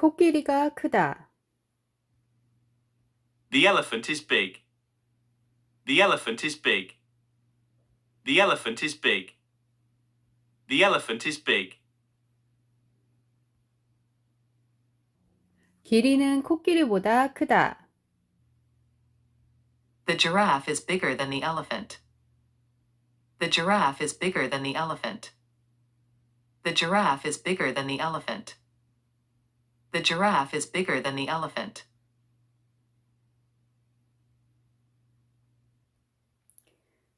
코끼리가 크다. The elephant is big. The elephant is big. The elephant is big. The elephant is big. 길이는 코끼리보다 크다. The giraffe is bigger than the elephant. The giraffe is bigger than the elephant. The giraffe is bigger than the elephant. The giraffe is bigger than the elephant.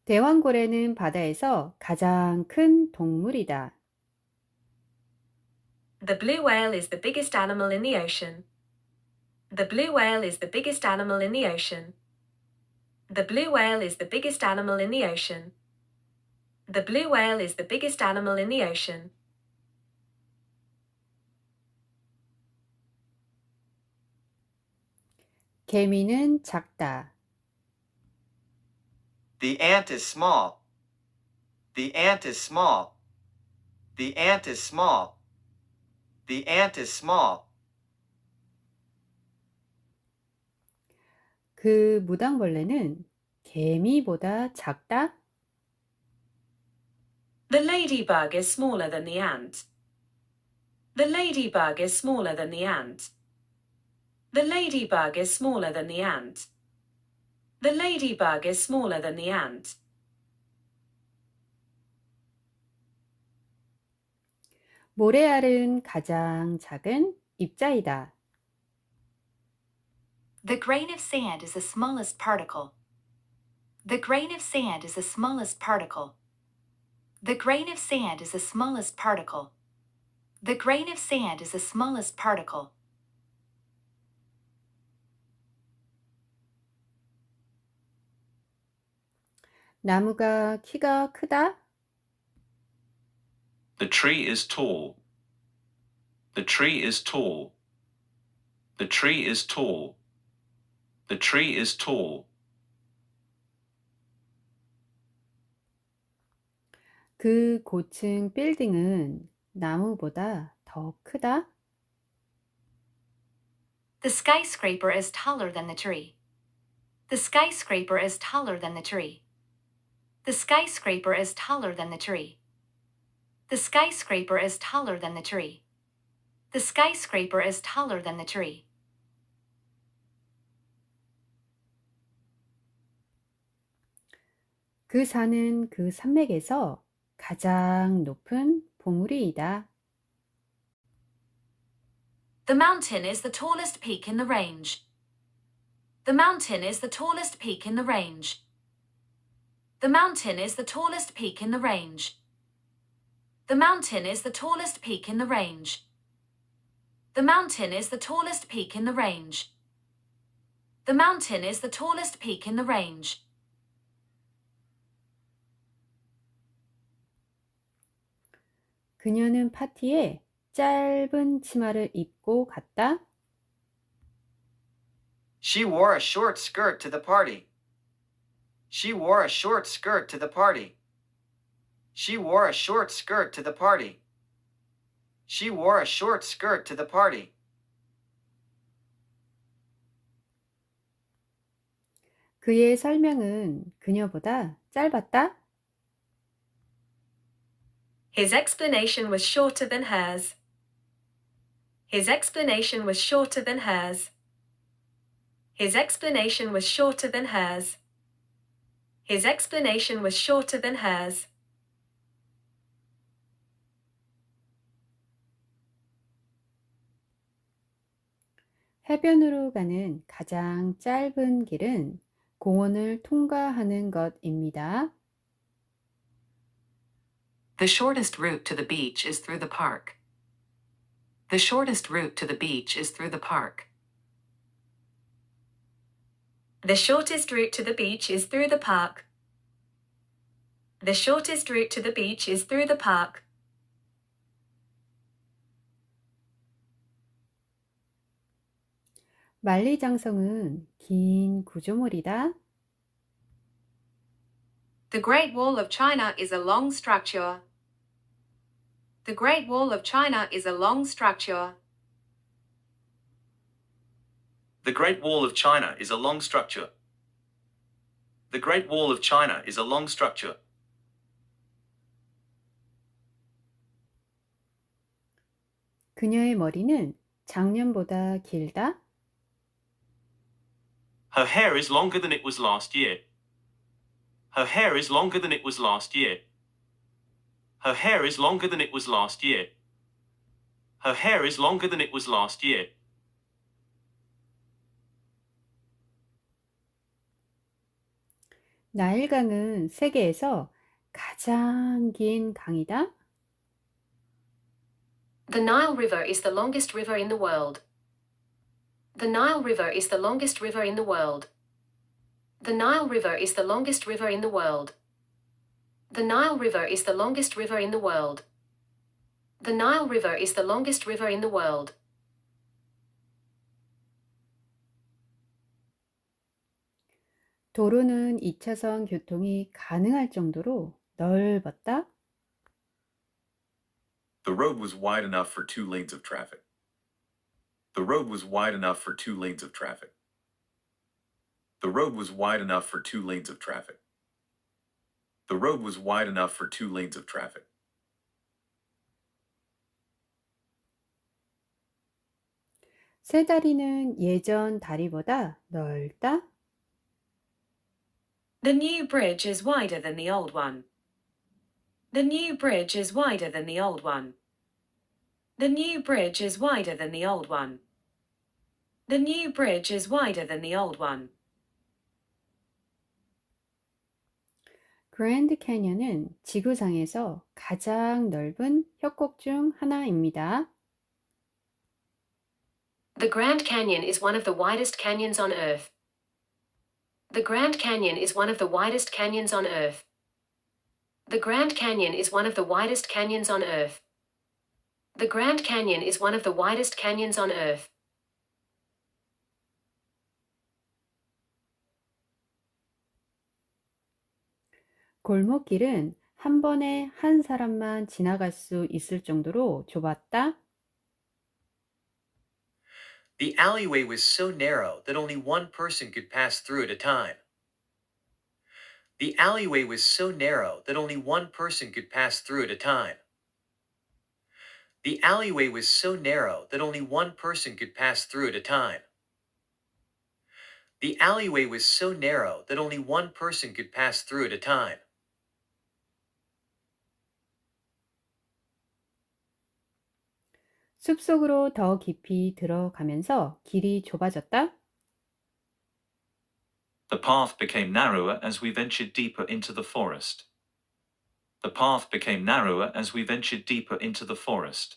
대왕고래는 바다에서 가장 큰 동물이다. The blue whale is the biggest animal in the ocean. The blue whale is the biggest animal in the ocean. The blue whale is the biggest animal in the ocean. The blue whale is the biggest animal in the ocean. 개미는 작다. The ant is small. The ant is small. The ant is small. The ant is small. 그 무당벌레는 개미보다 작다. The ladybug is smaller than the ant. The ladybug is smaller than the ant. The ladybug is smaller than the ant. The ladybug is smaller than the ant. 모래알은 가장 작은 입자이다. The grain of sand is the smallest particle. The grain of sand is the smallest particle. The grain of sand is the smallest particle. The grain of sand is the smallest particle. 나무가 키가 크다. The tree is tall. The tree is tall. The tree is tall. The tree is tall. 그 고층 빌딩은 나무보다 더 크다. The skyscraper is taller than the tree. The skyscraper is taller than the tree. The skyscraper is taller than the tree. The skyscraper is taller than the tree. The skyscraper is taller than the tree. 그 산은 그 산맥에서 가장 높은 봉우리이다. The mountain is the tallest peak in the range. The mountain is the tallest peak in the range. The mountain is the tallest peak in the range. The mountain is the tallest peak in the range. The mountain is the tallest peak in the range. The mountain is the tallest peak in the range. 그녀는 파티에 짧은 치마를 입고 갔다. She wore a short skirt to the party. She wore a short skirt to the party. She wore a short skirt to the party. She wore a short skirt to the party. 그의 설명은 그녀보다 짧았다. His explanation was shorter than hers. His explanation was shorter than hers. His explanation was shorter than hers. His explanation was shorter than hers. 해변으로 가는 가장 짧은 길은 공원을 통과하는 것입니다. The shortest route to the beach is through the park. The shortest route to the beach is through the park. The shortest route to the beach is through the park. The shortest route to the beach is through the park. 만리장성은 긴 구조물이다. The Great Wall of China is a long structure. The Great Wall of China is a long structure. The Great Wall of China is a long structure. The Great Wall of China is a long structure. 그녀의 머리는 작년보다 길다. Her hair is longer than it was last year. Her hair is longer than it was last year. Her hair is longer than it was last year. Her hair is longer than it was last year. 나일강은 세계에서 가장 긴 강이다. The Nile River is the longest river in the world. The Nile River is the longest river in the world. The Nile River is the longest river in the world. The Nile River is the longest river in the world. The Nile River is the longest river in the world. 도로는 2차선 교통이 가능할 정도로 넓었다. The road was wide enough for 2 lanes of traffic. The road was wide enough for 2 lanes of traffic. The road was wide enough for 2 lanes of traffic. The road was wide enough for 2 lanes of traffic. 새 다리는 예전 다리보다 넓다. The new bridge is wider than the old one. The new bridge is wider than the old one. The new bridge is wider than the old one. The new bridge is wider than the old one. 그랜드 캐년은 지구상에서 가장 넓은 협곡 중 하나입니다. The Grand Canyon is one of the widest canyons on Earth. The Grand Canyon is one of the widest canyons on Earth. The Grand Canyon is one of the widest canyons on Earth. The Grand Canyon is one of the widest canyons on Earth. 골목길은 한 번에 한 사람만 지나갈 수 있을 정도로 좁았다. The alleyway was so narrow that only one person could pass through at a time. The alleyway was so narrow that only one person could pass through at a time. The alleyway was so narrow that only one person could pass through at a time. The alleyway was so narrow that only one person could pass through at a time. 숲속으로 더 깊이 들어가면서 길이 좁아졌다. The path became narrower as we ventured deeper into the forest. The path became narrower as we ventured deeper into the forest.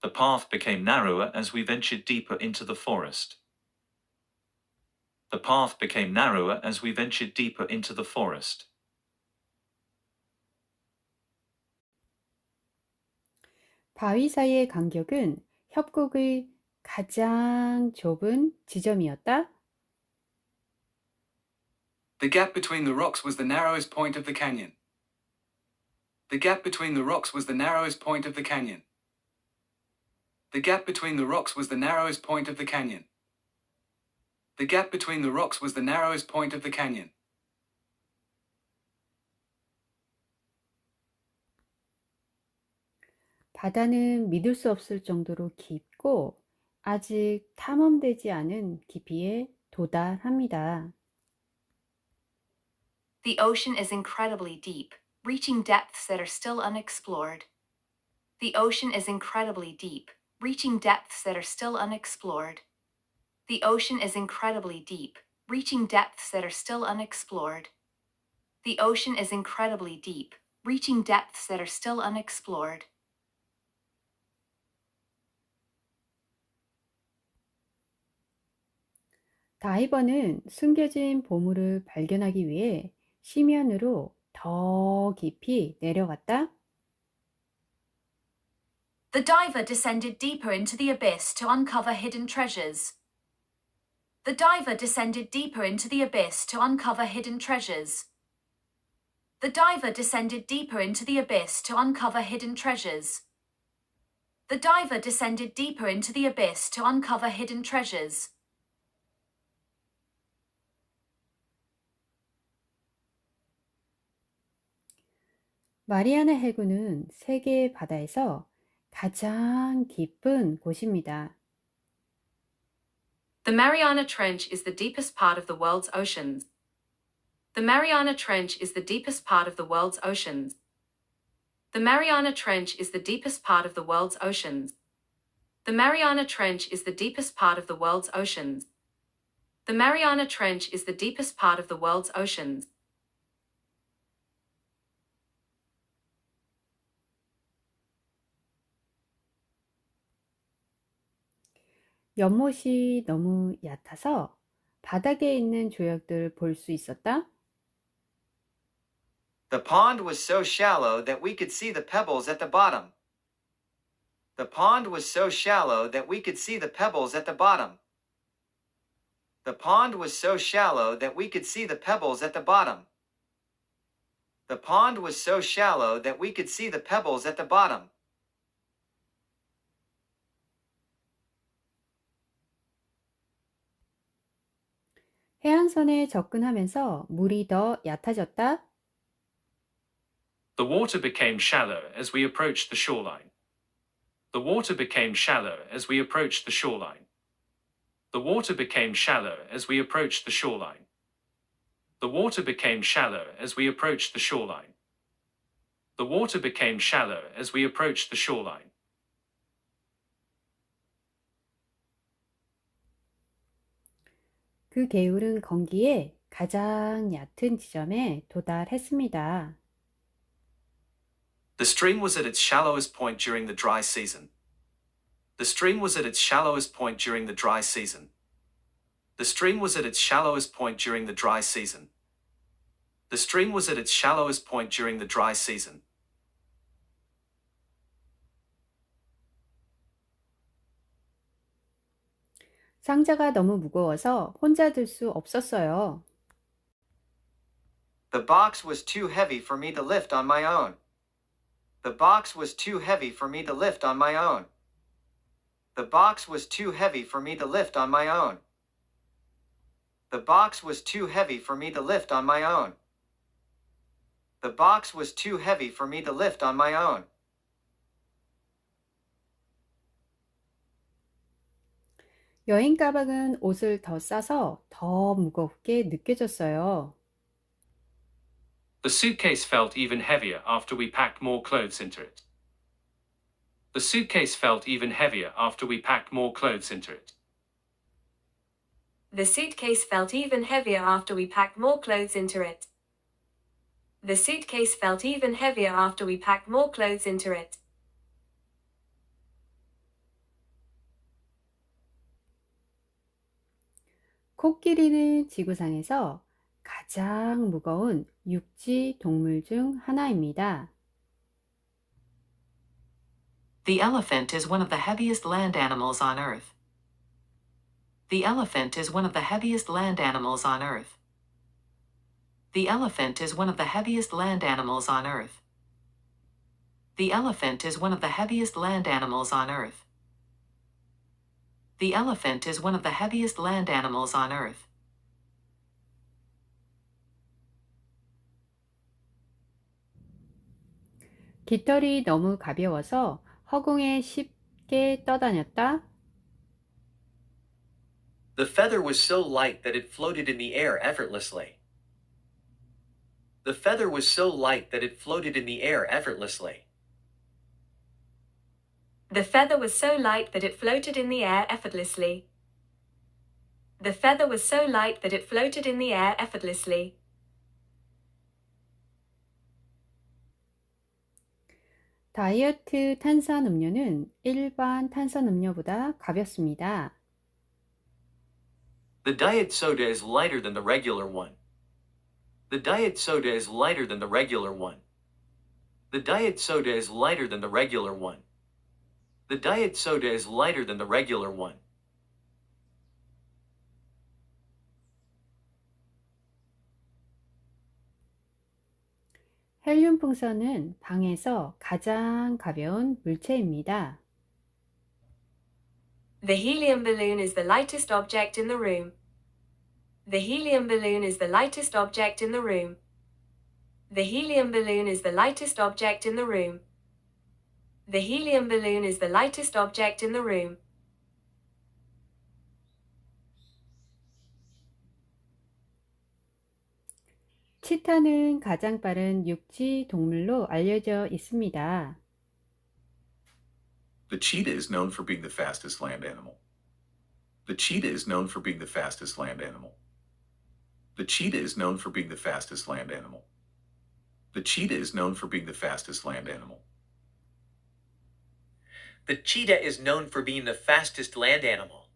The path became narrower as we ventured deeper into the forest. The path became narrower as we ventured deeper into the forest. 바위 사이의 간격은 협곡의 가장 좁은 지점이었다. The gap between the rocks was the narrowest point of the canyon. The gap between the rocks was the narrowest point of the canyon. The gap between the rocks was the narrowest point of the canyon. The gap between the rocks was the narrowest point of the canyon. 바다는 믿을 수 없을 정도로 깊고 아직 탐험되지 않은 깊이에 도달합니다. The ocean is incredibly deep, reaching depths that are still unexplored. The ocean is incredibly deep, reaching depths that are still unexplored. The ocean is incredibly deep, reaching depths that are still unexplored. The ocean is incredibly deep, reaching depths that are still unexplored. 다이버는 숨겨진 보물을 발견하기 위해 심연으로 더 깊이 내려갔다. The diver descended deeper into the abyss to uncover hidden treasures. The diver descended deeper into the abyss to uncover hidden treasures. The diver descended deeper into the abyss to uncover hidden treasures. The diver descended deeper into the abyss to uncover hidden treasures. 마리아나 해구는 세계의 바다에서 가장 깊은 곳입니다. The Mariana Trench is the deepest part of the world's oceans. The Mariana Trench is the deepest part of the world's oceans. The Mariana Trench is the deepest part of the world's oceans. The Mariana Trench is the deepest part of the world's oceans. The Mariana Trench is the deepest part of the world's oceans. 연못이 너무 얕아서 바닥에 있는 조약들을 볼 수 있었다. The pond was so shallow that we could see the pebbles at the bottom. The pond was so shallow that we could see the pebbles at the bottom. The pond was so shallow that we could see the pebbles at the bottom. The pond was so shallow that we could see the pebbles at the bottom. 해안선에 접근하면서 물이 더 얕아졌다. The water became shallow as we approached the shoreline. The water became shallow as we approached the shoreline. The water became shallow as we approached the shoreline. The water became shallow as we approached the shoreline. The water became shallow as we approached the shoreline. 그 개울은 건기에 가장 얕은 지점에 도달했습니다. The stream was at its shallowest point during the dry season. The stream was at its shallowest point during the dry season. The stream was at its shallowest point during the dry season. The stream was at its shallowest point during the dry season. 상자가 너무 무거워서 혼자 들 수 없었어요. The box was too heavy for me to lift on my own. The box was too heavy for me to lift on my own. The box was too heavy for me to lift on my own. The box was too heavy for me to lift on my own. The box was too heavy for me to lift on my own. 여행 가방은 옷을 더 싸서 더 무겁게 느껴졌어요. The suitcase felt even heavier after we packed more clothes into it. The suitcase felt even heavier after we packed more clothes into it. The suitcase felt even heavier after we packed more clothes into it. The suitcase felt even heavier after we packed more clothes into it. 코끼리는 지구상에서 가장 무거운 육지 동물 중 하나입니다. The elephant is one of the heaviest land animals on Earth. The elephant is one of the heaviest land animals on Earth. The elephant is one of the heaviest land animals on Earth. The elephant is one of the heaviest land animals on Earth. The elephant is one of the heaviest land animals on Earth. 깃털이 너무 가벼워서 허공에 쉽게 떠다녔다. The feather was so light that it floated in the air effortlessly. The feather was so light that it floated in the air effortlessly. The feather was so light that it floated in the air effortlessly. The feather was so light that it floated in the air effortlessly. 다이어트 탄산음료는 일반 탄산음료보다 가볍습니다. The diet soda is lighter than the regular one. The diet soda is lighter than the regular one. The diet soda is lighter than the regular one. The diet soda is lighter than the regular one. 헬륨 풍선은 방에서 가장 가벼운 물체입니다. The helium balloon is the lightest object in the room. The helium balloon is the lightest object in the room. The helium balloon is the lightest object in the room. The helium balloon is the lightest object in the room. 치타는 가장 빠른 육지 동물로 알려져 있습니다. The cheetah is known for being the fastest land animal. The cheetah is known for being the fastest land animal. The cheetah is known for being the fastest land animal. The cheetah is known for being the fastest land animal. The cheetah is known for being the fastest land animal.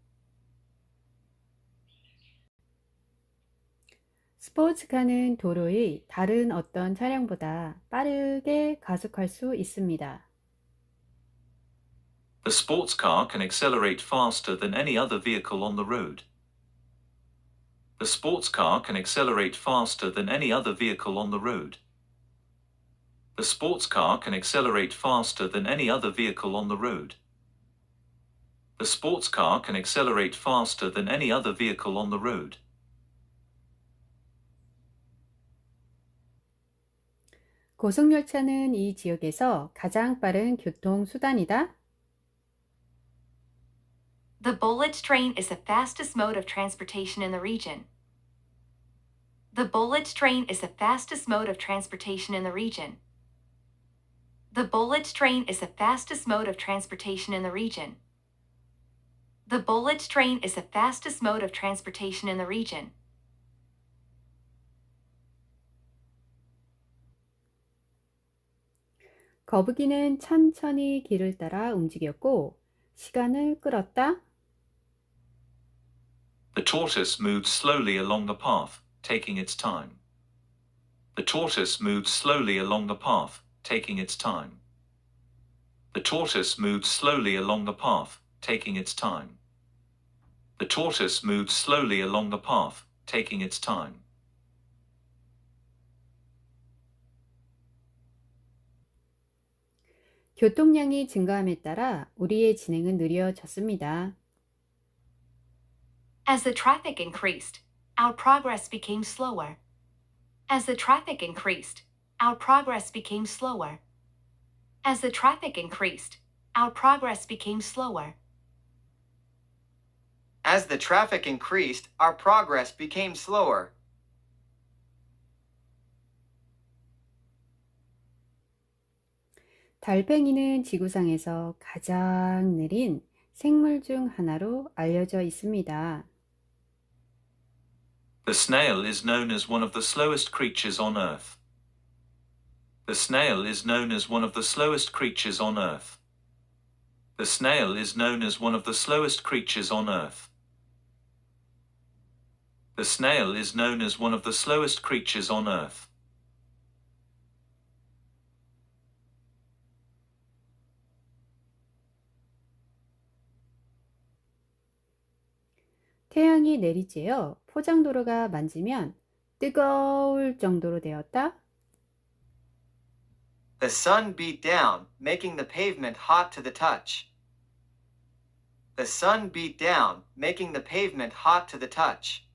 스포츠카는 도로의 다른 어떤 차량보다 빠르게 가속할 수 있습니다. The sports car can accelerate faster than any other vehicle on the road. The sports car can accelerate faster than any other vehicle on the road. The sports car can accelerate faster than any other vehicle on the road. The sports car can accelerate faster than any other vehicle on the road. 고속열차는 이 지역에서 가장 빠른 교통수단이다. The bullet train is the fastest mode of transportation in the region. The bullet train is the fastest mode of transportation in the region. The bullet train is the fastest mode of transportation in the region. The bullet train is the fastest mode of transportation in the region. 거북이는 천천히 길을 따라 움직였고 시간을 끌었다. The tortoise moved slowly along the path, taking its time. The tortoise moved slowly along the path, taking its time. The tortoise moved slowly along the path, taking its time. The tortoise moved slowly along the path, taking its time. 교통량이 증가함에 따라 우리의 진행은 느려졌습니다. As the traffic increased, our progress became slower. As the traffic increased, our progress became slower. As the traffic increased, our progress became slower. As the traffic increased, our progress became slower. 달팽이는 지구상에서 가장 느린 생물 중 하나로 알려져 있습니다. The snail is known as one of the slowest creatures on Earth. The snail is known as one of the slowest creatures on Earth. The snail is known as one of the slowest creatures on Earth. The snail is known as one of the slowest creatures on Earth. 태양이 내리쬐어 포장도로가 만지면 뜨거울 정도로 되었다. The sun beat down, making the pavement hot to the touch. The sun beat down, making the pavement hot to the touch.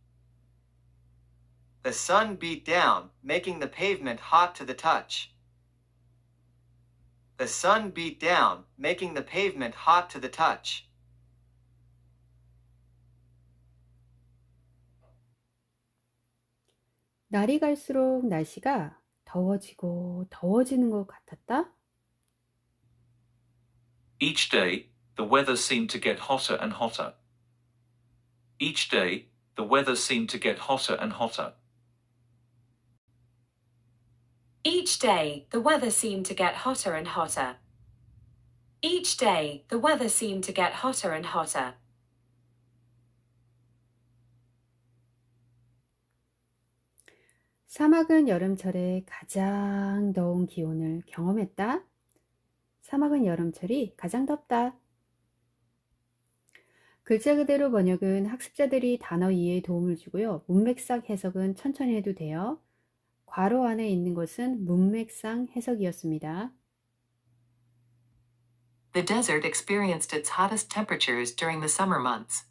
The sun beat down, making the pavement hot to the touch. The sun beat down, making the pavement hot to the touch. 날이 갈수록 날씨가 더워지고 더워지는 것 같았다. Each day, the weather seemed to get hotter and hotter. Each day, the weather seemed to get hotter and hotter. Each day, the weather seemed to get hotter and hotter. Each day, the weather seemed to get hotter and hotter. 사막은 여름철에 가장 더운 기온을 경험했다. 사막은 여름철이 가장 덥다. 글자 그대로 번역은 학습자들이 단어 이해에 도움을 주고요. 문맥상 해석은 천천히 해도 돼요. 괄호 안에 있는 것은 문맥상 해석이었습니다. The desert experienced its hottest temperatures during the summer months.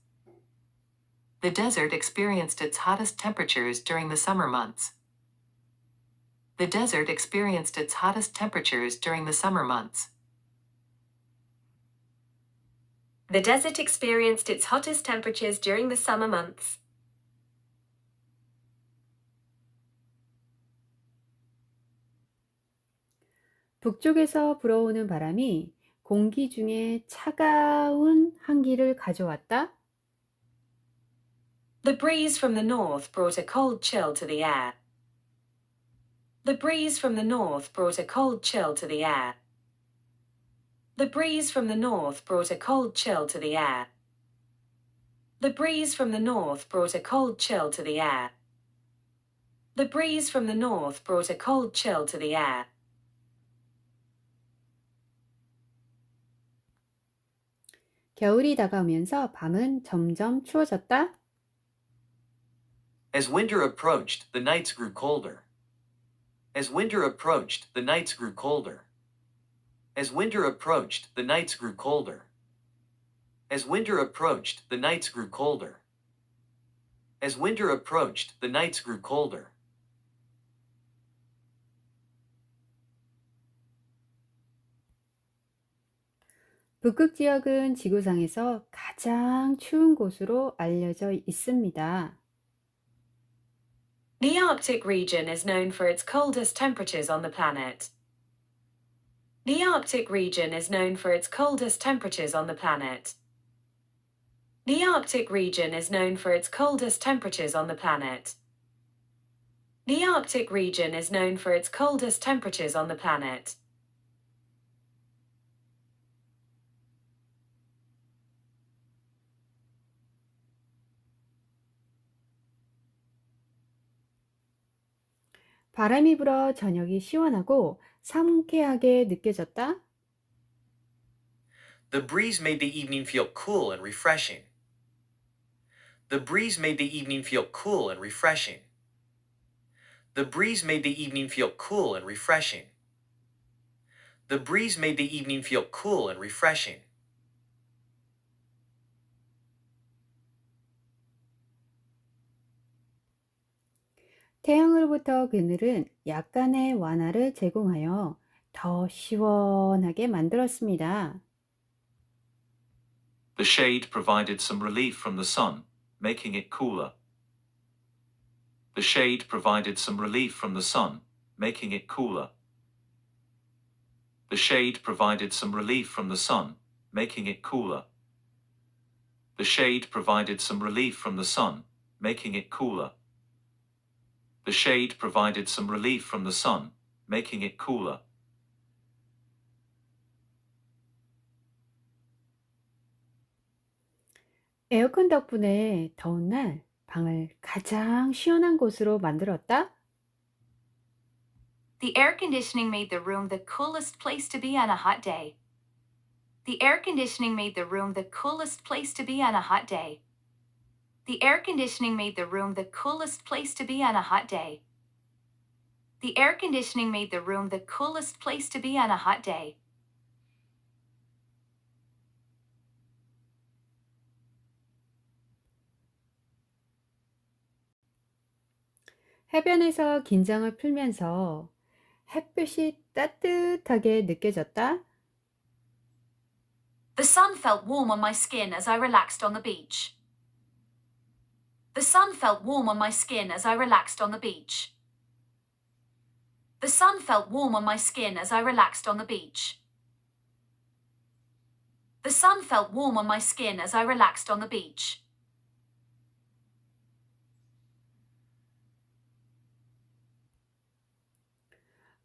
The desert experienced its hottest temperatures during the summer months. The desert experienced its hottest temperatures during the summer months. The desert experienced its hottest temperatures during the summer months. 북쪽에서 불어오는 바람이 공기 중에 차가운 한기를 가져왔다. The breeze from the north brought a cold chill to the air. The breeze from the north brought a cold chill to the air. The breeze from the north brought a cold chill to the air. The breeze from the north brought a cold chill to the air. The breeze from the north brought a cold chill to the air. 겨울이 다가오면서 밤은 점점 추워졌다. As winter approached, the nights grew colder. As winter approached, the nights grew colder. As winter approached, the nights grew colder. As winter approached, the nights grew colder. As winter approached, the nights grew colder. 북극 지역은 지구상에서 가장 추운 곳으로 알려져 있습니다. The Arctic region is known for its coldest temperatures on the planet. The Arctic region is known for its coldest temperatures on the planet. The Arctic region is known for its coldest temperatures on the planet. The Arctic region is known for its coldest temperatures on the planet. 바람이 불어 저녁이 시원하고 상쾌하게 느껴졌다. The breeze made the evening feel cool and refreshing. The breeze made the evening feel cool and refreshing. The breeze made the evening feel cool and refreshing. The breeze made the evening feel cool and refreshing. 태양으로부터 그늘은 약간의 완화를 제공하여 더 시원하게 만들었습니다. The shade provided some relief from the sun, making it cooler. The shade provided some relief from the sun, making it cooler. The shade provided some relief from the sun, making it cooler. The shade provided some relief from the sun, making it cooler. The shade provided some relief from the sun, making it cooler. 에어컨 덕분에 더운 날 방을 가장 시원한 곳으로 만들었다. The air conditioning made the room the coolest place to be on a hot day. The air conditioning made the room the coolest place to be on a hot day. The air conditioning made the room the coolest place to be on a hot day. The air conditioning made the room the coolest place to be on a hot day. 해변에서 긴장을 풀면서 햇볕이 따뜻하게 느껴졌다. The sun felt warm on my skin as I relaxed on the beach. The sun felt warm on my skin as I relaxed on the beach. The sun felt warm on my skin as I relaxed on the beach. The sun felt warm on my skin as I relaxed on the beach.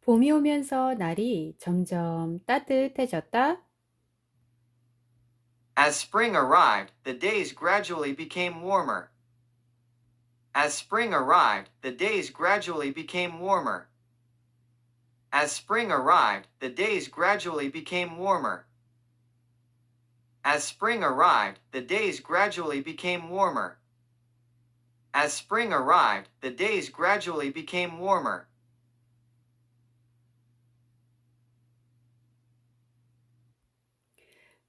봄이 오면서 날이 점점 따뜻해졌다. As spring arrived, the days gradually became warmer. As spring arrived, the days gradually became warmer. As spring arrived, the days gradually became warmer. As spring arrived, the days gradually became warmer. As spring arrived, the days gradually became warmer.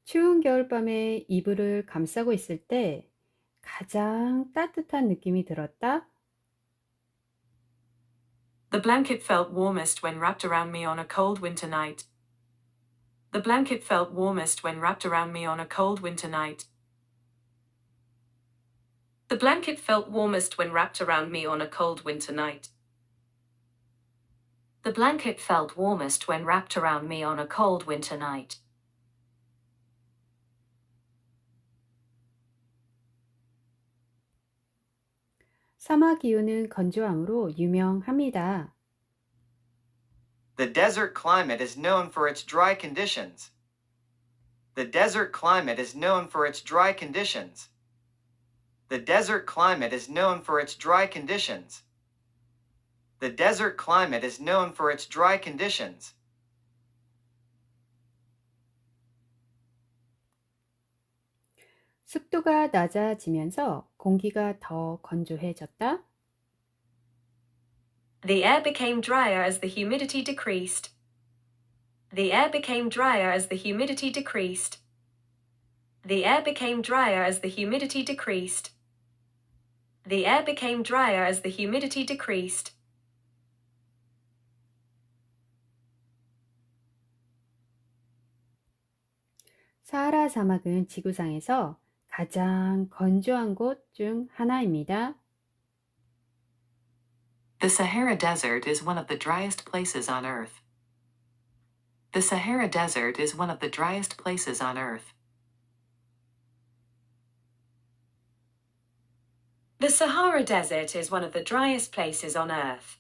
추운 겨울밤에 이불을 감싸고 있을 때 가장 따뜻한 느낌이 들었다. The blanket felt warmest when wrapped around me on a cold winter night. The blanket felt warmest when wrapped around me on a cold winter night. The blanket felt warmest when wrapped around me on a cold winter night. The blanket felt warmest when wrapped around me on a cold winter night. 사막 기후는 건조함으로 유명합니다. The desert climate is known for its dry conditions. The desert climate is known for its dry conditions. The desert climate is known for its dry conditions. The desert climate is known for its dry conditions. 습도가 낮아지면서 공기가 더 건조해졌다. The air became drier as the humidity decreased. The air became drier as the humidity decreased. The air became drier as the humidity decreased. The air became drier as the humidity decreased. 사하라 사막은 지구상에서 가장 건조한 곳 중 하나입니다. The Sahara Desert is one of the driest places on Earth. The Sahara Desert is one of the driest places on Earth. The Sahara Desert is one of the driest places on Earth.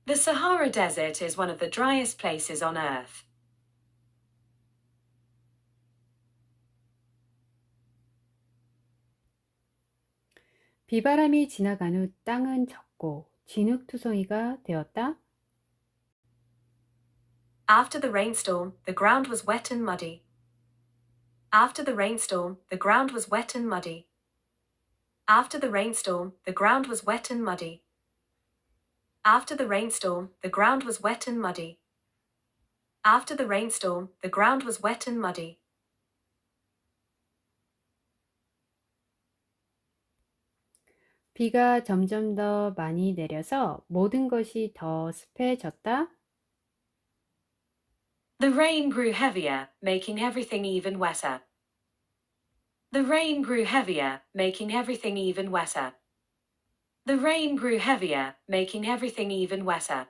The Sahara Desert is one of the driest places on Earth. 비바람이 지나간 후 땅은 젖고 진흙투성이가 되었다. After the rainstorm, the ground was wet and muddy. After the rainstorm, the ground was wet and muddy. After the rainstorm, the ground was wet and muddy. After the rainstorm, the ground was wet and muddy. After the rainstorm, the ground was wet and muddy. 비가 점점 더 많이 내려서 모든 것이 더 습해졌다. The rain grew heavier, making everything even wetter. The rain grew heavier, making everything even wetter. The rain grew heavier, making everything even wetter.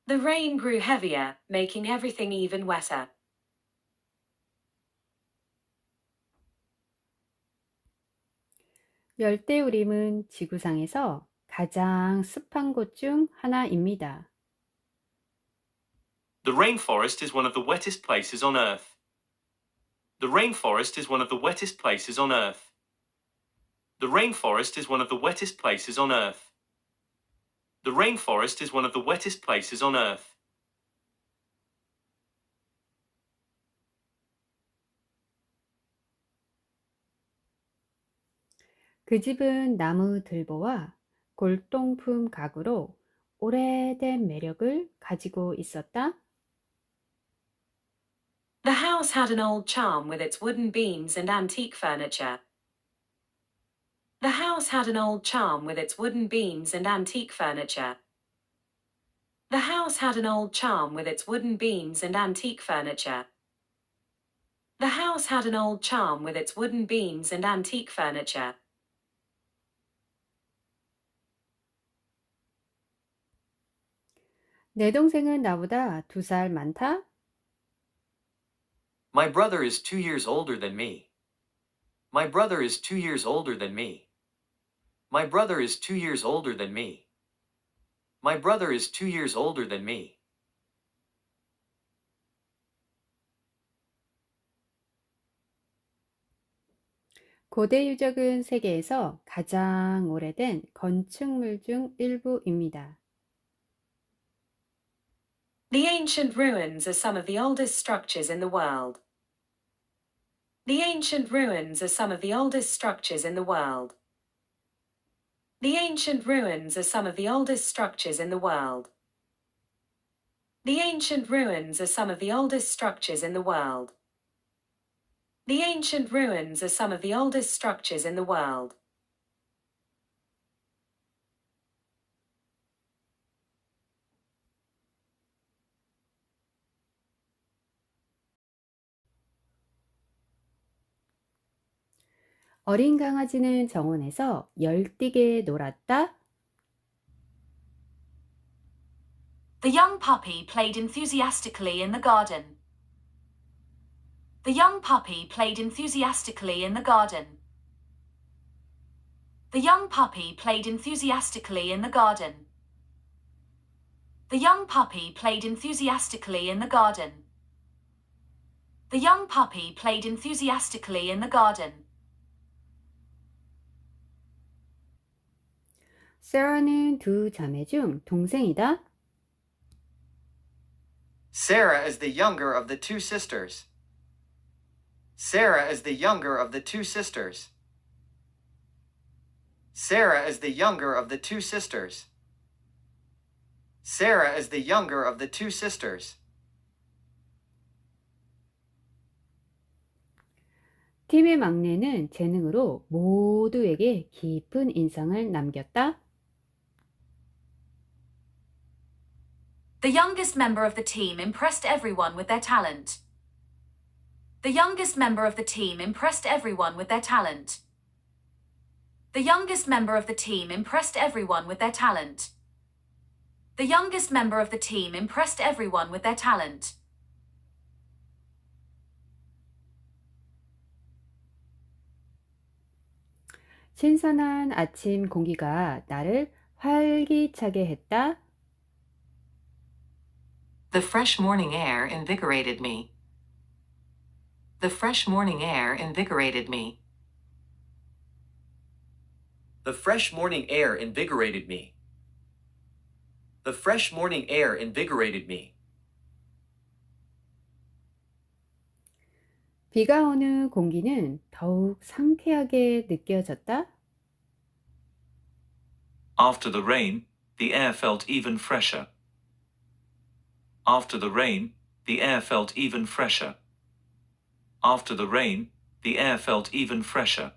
The rain grew heavier, making everything even wetter. 열대우림은 지구상에서 가장 습한 곳 중 하나입니다. The rainforest is one of the wettest places on Earth. The rainforest is one of the wettest places on Earth. The rainforest is one of the wettest places on Earth. The rainforest is one of the wettest places on Earth. 그 집은 나무 들보와 골동품 가구로 오래된 매력을 가지고 있었다. The house had an old charm with its wooden beams and antique furniture. The house had an old charm with its wooden beams and antique furniture. The house had an old charm with its wooden beams and antique furniture. The house had an old charm with its wooden beams and antique furniture. 내 동생은 나보다 2살 많다. My brother is 2 years older than me. My brother is 2 years older than me. My brother is 2 years older than me. My brother is 2 years older than me. 고대 유적은 세계에서 가장 오래된 건축물 중 일부입니다. The ancient ruins are some of the oldest structures in the world. The ancient ruins are some of the oldest structures in the world. The ancient ruins are some of the oldest structures in the world. The ancient ruins are some of the oldest structures in the world. The ancient ruins are some of the oldest structures in the world. 어린 강아지는 정원에서 열띠게 놀았다. The young puppy played enthusiastically in the garden. The young puppy played enthusiastically in the garden. The young puppy played enthusiastically in the garden. The young puppy played enthusiastically in the garden. The young puppy played enthusiastically in the garden. Sarah는 두 자매 중 동생이다. Sarah is the younger of the two sisters. Sarah is the younger of the two sisters. Sarah is the younger of the two sisters. Sarah is the younger of the two sisters. 팀의 막내는 재능으로 모두에게 깊은 인상을 남겼다. The youngest member of the team impressed everyone with their talent. The youngest member of the team impressed everyone with their talent. The youngest member of the team impressed everyone with their talent. The youngest member of the team impressed everyone with their talent. 신선한 아침 공기가 나를 활기차게 했다. The fresh morning air invigorated me. The fresh morning air invigorated me. The fresh morning air invigorated me. The fresh morning air invigorated me. 비가 오는 공기는 더욱 상쾌하게 느껴졌다. After the rain, the air felt even fresher. After the rain, the air felt even fresher. After the rain, the air felt even fresher.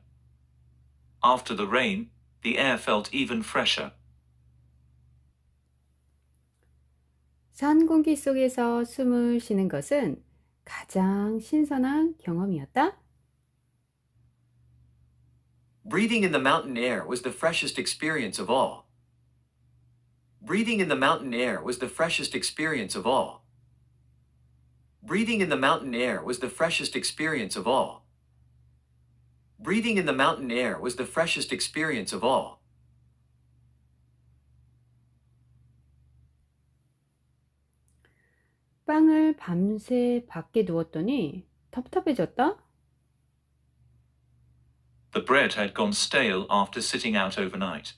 After the rain, the air felt even fresher. 산 공기 속에서 숨을 쉬는 것은 가장 신선한 경험이었다. Breathing in the mountain air was the freshest experience of all. Breathing in the mountain air was the freshest experience of all. Breathing in the mountain air was the freshest experience of all. Breathing in the mountain air was the freshest experience of all. 빵을 밤새 밖에 두었더니 텁텁해졌다. The bread had gone stale after sitting out overnight.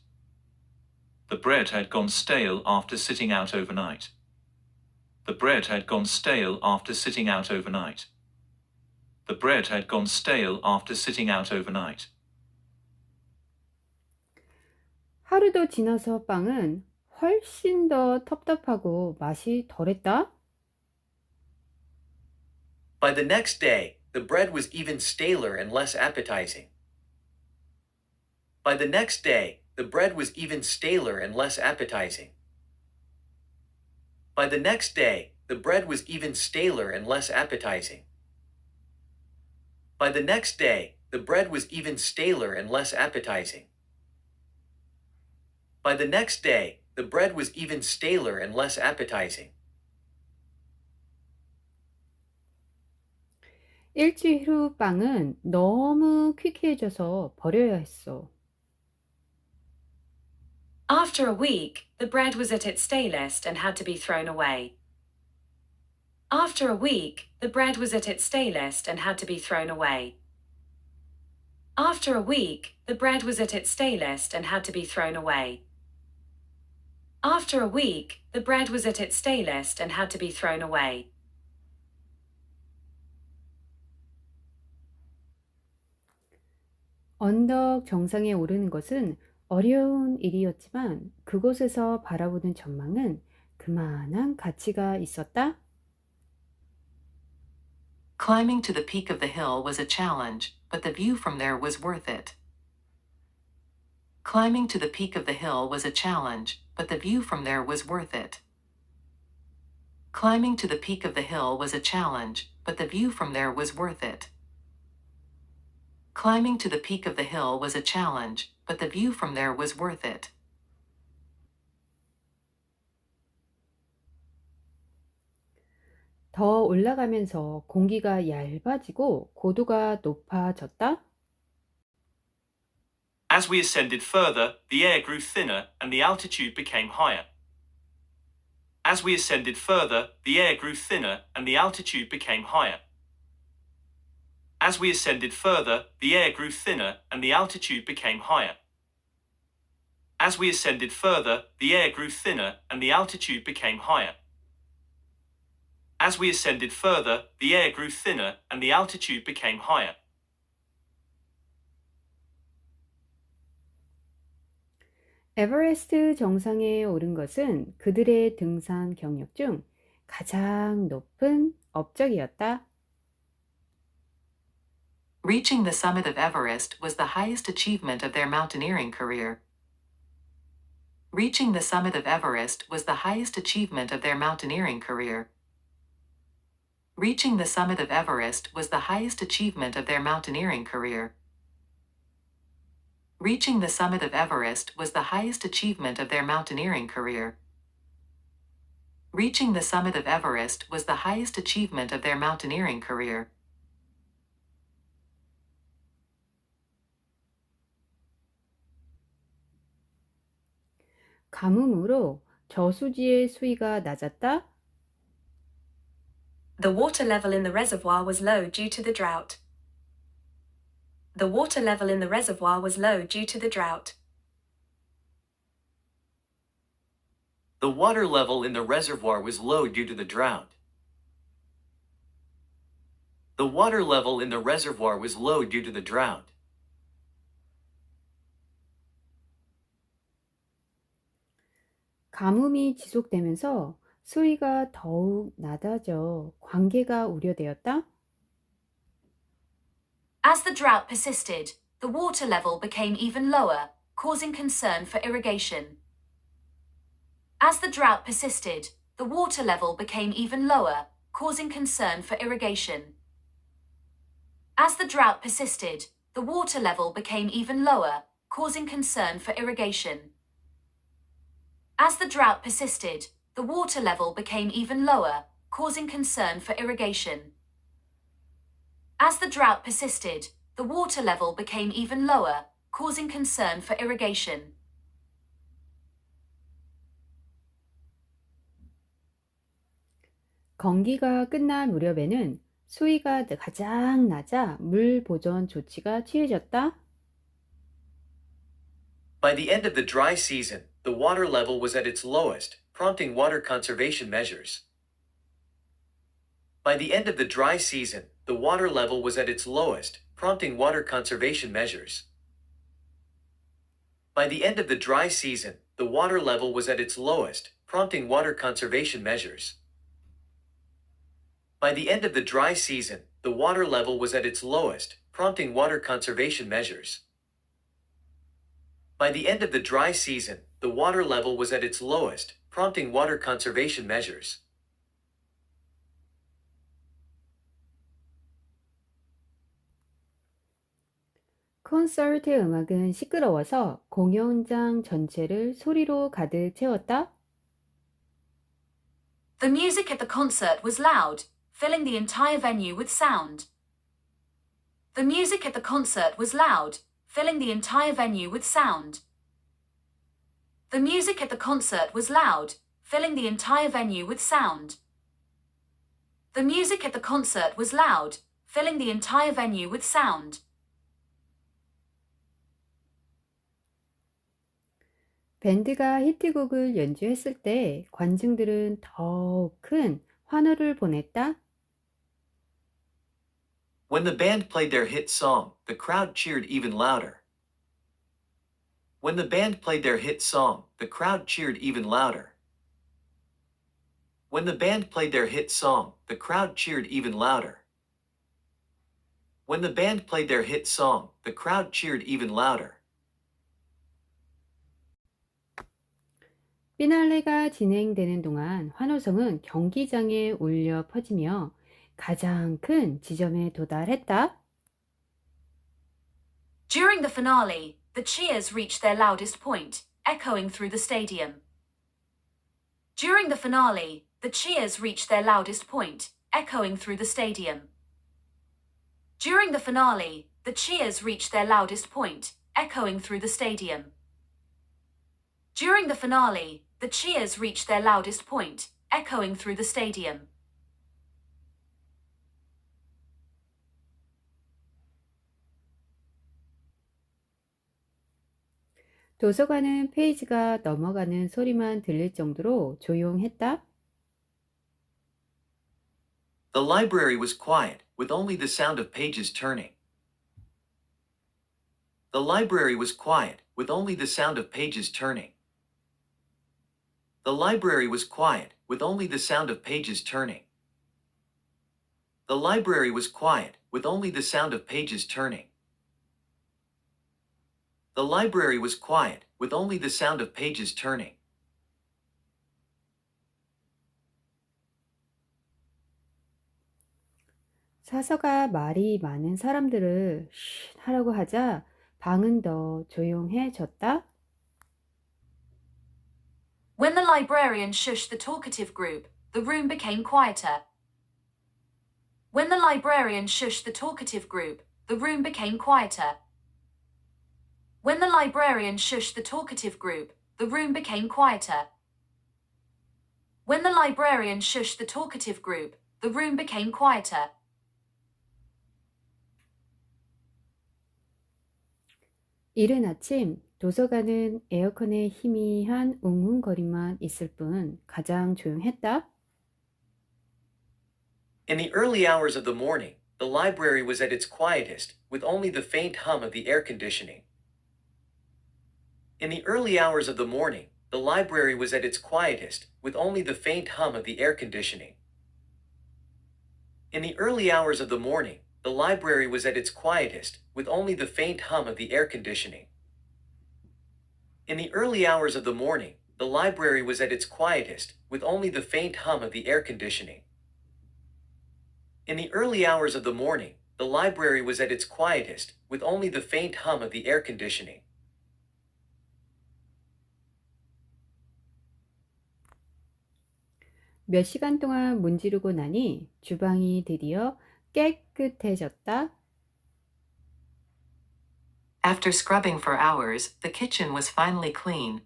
The bread had gone stale after sitting out overnight. The bread had gone stale after sitting out overnight. The bread had gone stale after sitting out overnight. 하루 더 지나서 빵은 훨씬 더 텁텁하고 맛이 덜했다. By the next day, the bread was even staler and less appetizing. By the next day, the bread was even staler and less appetizing. By the next day, the bread was even staler and less appetizing. By the next day, the bread was even staler and less appetizing. By the next day, the bread was even staler and less appetizing. 일주일 후 빵은 너무 퀴퀴해져서 버려야 했어. After a week, the bread was at its stalest and had to be thrown away. After a week, the bread was at its stalest and had to be thrown away. After a week, the bread was at its stalest and had to be thrown away. After a week, the bread was at its stalest and had to be thrown away. 언덕 정상에 오르는 것은 어려운 일이었지만 그곳에서 바라보는 전망은 그만한 가치가 있었다. Climbing to the peak of the hill was a challenge, but the view from there was worth it. Climbing to the peak of the hill was a challenge, but the view from there was worth it. Climbing to the peak of the hill was a challenge, but the view from there was worth it. Climbing to the peak of the hill was a challenge, but the view from there was worth it. 더 올라가면서 공기가 얇아지고 고도가 높아졌다? As we ascended further, the air grew thinner and the altitude became higher. As we ascended further, the air grew thinner and the altitude became higher. As we ascended further, the air grew thinner and the altitude became higher. As we ascended further, the air grew thinner and the altitude became higher. As we ascended further, the air grew thinner and the altitude became higher. 에버레스트 정상에 오른 것은 그들의 등산 경력 중 가장 높은 업적이었다. Reaching the summit of Everest was the highest achievement of their mountaineering career. Reaching the summit of Everest was the highest achievement of their mountaineering career. Reaching the summit of Everest was the highest achievement of their mountaineering career. Reaching the summit of Everest was the highest achievement of their mountaineering career. Reaching the summit of Everest was the highest achievement of their mountaineering career. 가뭄으로 저수지의 수위가 낮았다? The water level in the reservoir was low due to the drought. The water level in the reservoir was low due to the drought. The water level in the reservoir was low due to the drought. The water level in the reservoir was low due to the drought. 가뭄이 지속되면서 수위가 더욱 낮아져 관계가 우려되었다? As the drought persisted, the water level became even lower, causing concern for irrigation. As the drought persisted, the water level became even lower, causing concern for irrigation. As the drought persisted, the water level became even lower, causing concern for irrigation. As the drought persisted, the water level became even lower, causing concern for irrigation. As the drought persisted, the water level became even lower, causing concern for irrigation. 건기가 끝날 무렵에는 수위가 가장 낮아 물 보존 조치가 취해졌다? By the end of the dry season, the water level was at its lowest, prompting water conservation measures. By the end of the dry season, the water level was at its lowest, prompting water conservation measures. By the end of the dry season, the water level was at its lowest, prompting water conservation measures. By the end of the dry season, the water level was at its lowest, prompting water conservation measures. By the end of the dry season, the water level was at its lowest, prompting water conservation measures. 콘서트 음악은 시끄러워서 공연장 전체를 소리로 가득 채웠다? The music at the concert was loud, filling the entire venue with sound. The music at the concert was loud, filling the entire venue with sound. The music at the concert was loud, filling the entire venue with sound. The music at the concert was loud, filling the entire venue with sound. 밴드가 히트곡을 연주했을 때 관중들은 더욱 큰 환호를 보냈다? When the band played their hit song, the crowd cheered even louder. When the band played their hit song, the crowd cheered even louder. When the band played their hit song, the crowd cheered even louder. When the band played their hit song, the crowd cheered even louder. 피날레가 진행되는 동안 환호성은 경기장에 울려 퍼지며 가장 큰 지점에 도달했다. During the finale, the cheers reached their loudest point, echoing through the stadium. During the finale, the cheers reached their loudest point, echoing through the stadium. During the finale, the cheers reached their loudest point, echoing through the stadium. During the finale, the cheers reached their loudest point, echoing through the stadium. 도서관은 페이지가 넘어가는 소리만 들릴 정도로 조용했다. The library was quiet, with only the sound of pages turning. The library was quiet, with only the sound of pages turning. The library was quiet, with only the sound of pages turning. The library was quiet, with only the sound of pages turning. The library was quiet, with only the sound of pages turning. 사서가 말이 많은 사람들을 쉿 하라고 하자 방은 더 조용해졌다. When the librarian shushed the talkative group, the room became quieter. When the librarian shushed the talkative group, the room became quieter. When the librarian shushed the talkative group, the room became quieter. When the librarian shushed the talkative group, the room became quieter. 이른 아침 도서관은 에어컨의 희미한 웅웅거림만 있을 뿐 가장 조용했다. In the early hours of the morning, the library was at its quietest, with only the faint hum of the air conditioning. In the early hours of the morning, the library was at its quietest, with only the faint hum of the air conditioning. In the early hours of the morning, the library was at its quietest, with only the faint hum of the air conditioning. In the early hours of the morning, the library was at its quietest, with only the faint hum of the air conditioning. In the early hours of the morning, the library was at its quietest, with only the faint hum of the air conditioning. 몇 시간 동안 문지르고 나니 주방이 드디어 깨끗해졌다. After scrubbing for hours, the kitchen was finally clean.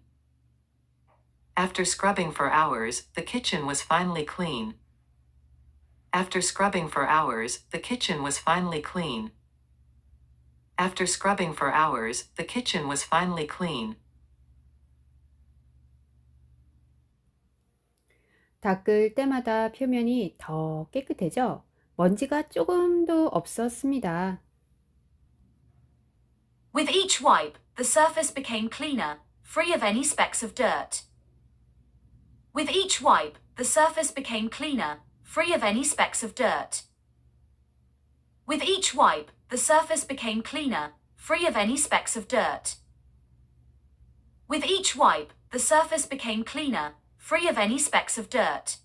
After scrubbing for hours, the kitchen was finally clean. After scrubbing for hours, the kitchen was finally clean. After scrubbing for hours, the kitchen was finally clean. 닦을 때마다 표면이 더 깨끗해져 먼지가 조금도 없었습니다. With each wipe, the surface became cleaner, free of any specks of dirt. With each wipe, the surface became cleaner, free of any specks of dirt. With each wipe, the surface became cleaner, free of any specks of dirt. With each wipe, the surface became cleaner, free of any specks of dirt.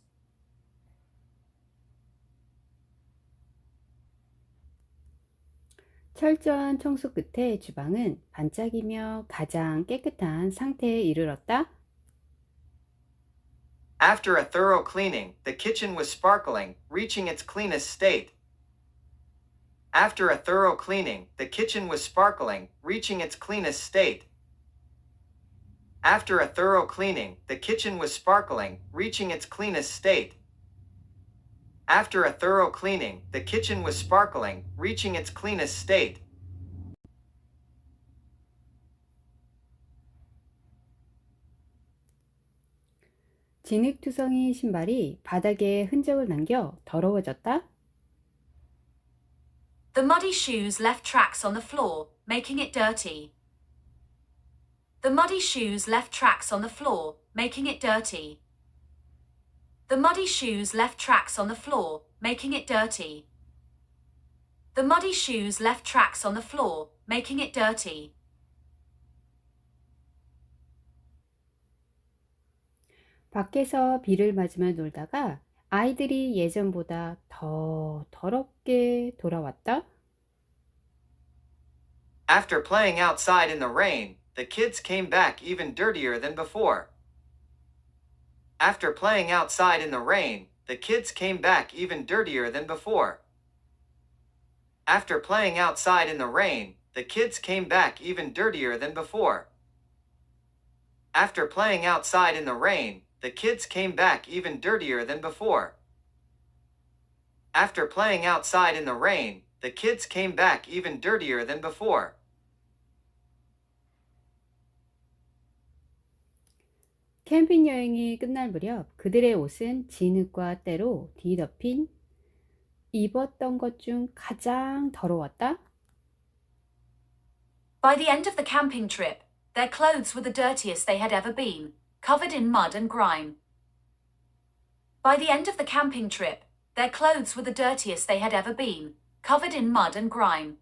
철저한 청소 끝에 주방은 반짝이며 가장 깨끗한 상태에 이르렀다. After a thorough cleaning, the kitchen was sparkling, reaching its cleanest state. After a thorough cleaning, the kitchen was sparkling, reaching its cleanest state. After a thorough cleaning, the kitchen was sparkling, reaching its cleanest state. After a thorough cleaning, the kitchen was sparkling, reaching its cleanest state. 진흙투성이 신발이 바닥에 흔적을 남겨 더러워졌다. The muddy shoes left tracks on the floor, making it dirty. The muddy shoes left tracks on the floor, making it dirty. The muddy shoes left tracks on the floor, making it dirty. The muddy shoes left tracks on the floor, making it dirty. 밖에서 비를 맞으며 놀다가 아이들이 예전보다 더 더럽게 돌아왔다. After playing outside in the rain, the kids came back even dirtier than before. After playing outside in the rain, the kids came back even dirtier than before. After playing outside in the rain, the kids came back even dirtier than before. After playing outside in the rain, the kids came back even dirtier than before. After playing outside in the rain, the kids came back even dirtier than before. 캠핑 여행이 끝날 무렵 그들의 옷은 진흙과 때로 뒤덮인 입었던 것 중 가장 더러웠다. By the end of the camping trip, their clothes were the dirtiest they had ever been, covered in mud and grime. By the end of the camping trip, their clothes were the dirtiest they had ever been, covered in mud and grime.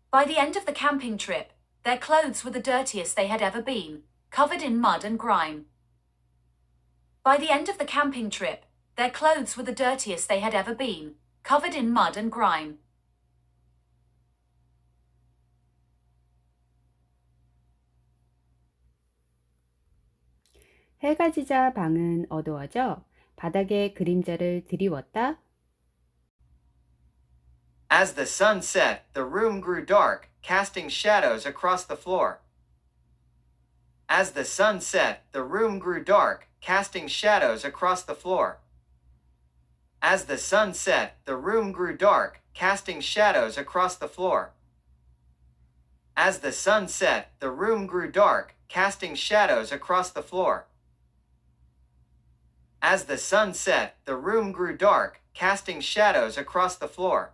By the end of the camping trip, their clothes were the dirtiest they had ever been, covered in mud and grime. By the end of the camping trip, their clothes were the dirtiest they had ever been, covered in mud and grime. 해가 지자 방은 어두워져 바닥에 그림자를 드리웠다. As the sun set, the room grew dark, casting shadows across the floor. As the sun set, the room grew dark, casting shadows across the floor. As the sun set, the room grew dark, casting shadows across the floor. As the sun set, the room grew dark, casting shadows across the floor. As the sun set, the room grew dark, casting shadows across the floor.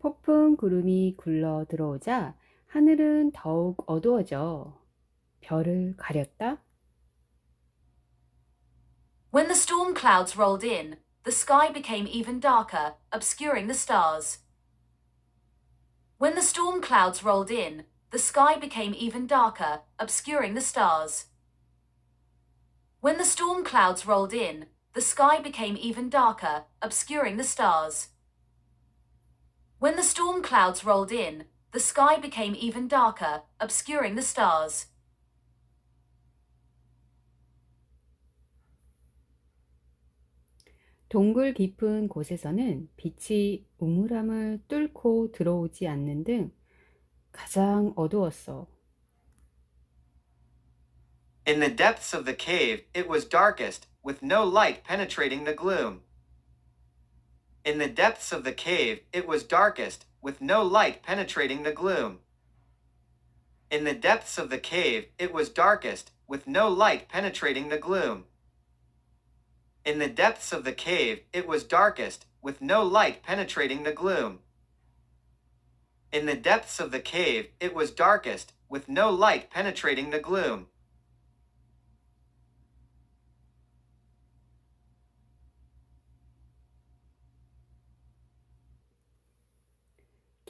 폭풍 구름이 굴러 들어오자 하늘은 더욱 어두워져 별을 가렸다. When the storm clouds rolled in, the sky became even darker, obscuring the stars. When the storm clouds rolled in, the sky became even darker, obscuring the stars. When the storm clouds rolled in, the sky became even darker, obscuring the stars. When the storm clouds rolled in, the sky became even darker, obscuring the stars. 동굴 깊은 곳에서는 빛이 우물함을 뚫고 들어오지 않는 등 가장 어두웠어. In the depths of the cave, it was darkest, with no light penetrating the gloom. In the depths of the cave, it was darkest, with no light penetrating the gloom. In the depths of the cave, it was darkest, with no light penetrating the gloom. In the depths of the cave, it was darkest, with no light penetrating the gloom. In the depths of the cave, it was darkest, with no light penetrating the gloom.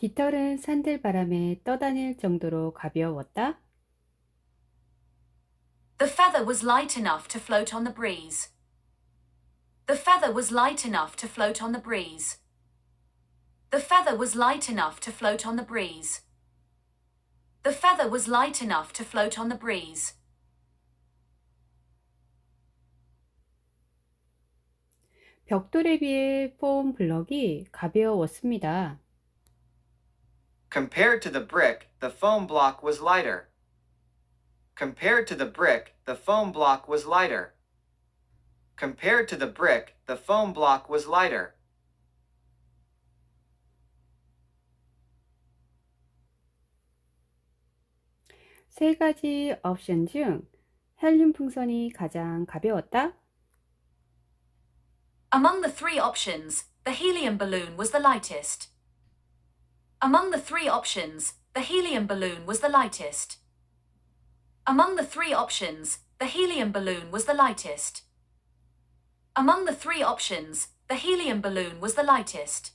깃털은 산들바람에 떠다닐 정도로 가벼웠다. The feather was light enough to float on the breeze. The feather was light enough to float on the breeze. The feather was light enough to float on the breeze. The feather was light enough to float on the breeze. 벽돌에 비해 폼 블럭이 가벼웠습니다. Compared to the brick, the foam block was lighter. Compared to the brick, the foam block was lighter. Compared to the brick, the foam block was lighter. 세 가지 옵션 중 헬륨 풍선이 가장 가벼웠다. Among the three options, the helium balloon was the lightest. Among the three options, the helium balloon was the lightest. Among the three options, the helium balloon was the lightest. Among the three options, the helium balloon was the lightest.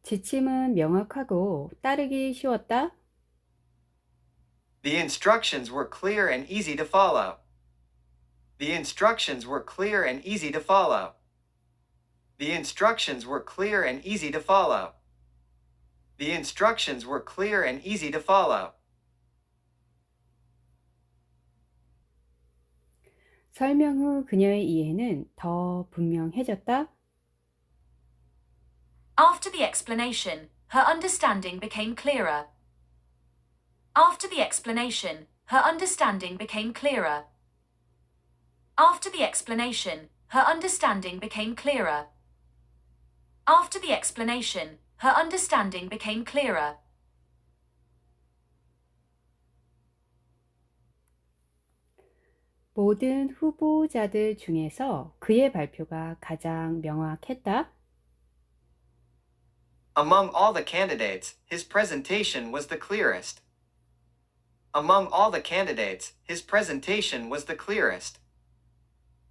지침은 명확하고 따르기 쉬웠다. The instructions were clear and easy to follow. The instructions were clear and easy to follow. The instructions were clear and easy to follow. The instructions were clear and easy to follow. 설명 후 그녀의 이해는 더 분명해졌다. After the explanation, her understanding became clearer. After the explanation, her understanding became clearer. After the explanation, her understanding became clearer. After the explanation, her understanding became clearer. 모든 후보자들 중에서 그의 발표가 가장 명확했다. Among all the candidates, his presentation was the clearest. Among all the candidates, his presentation was the clearest.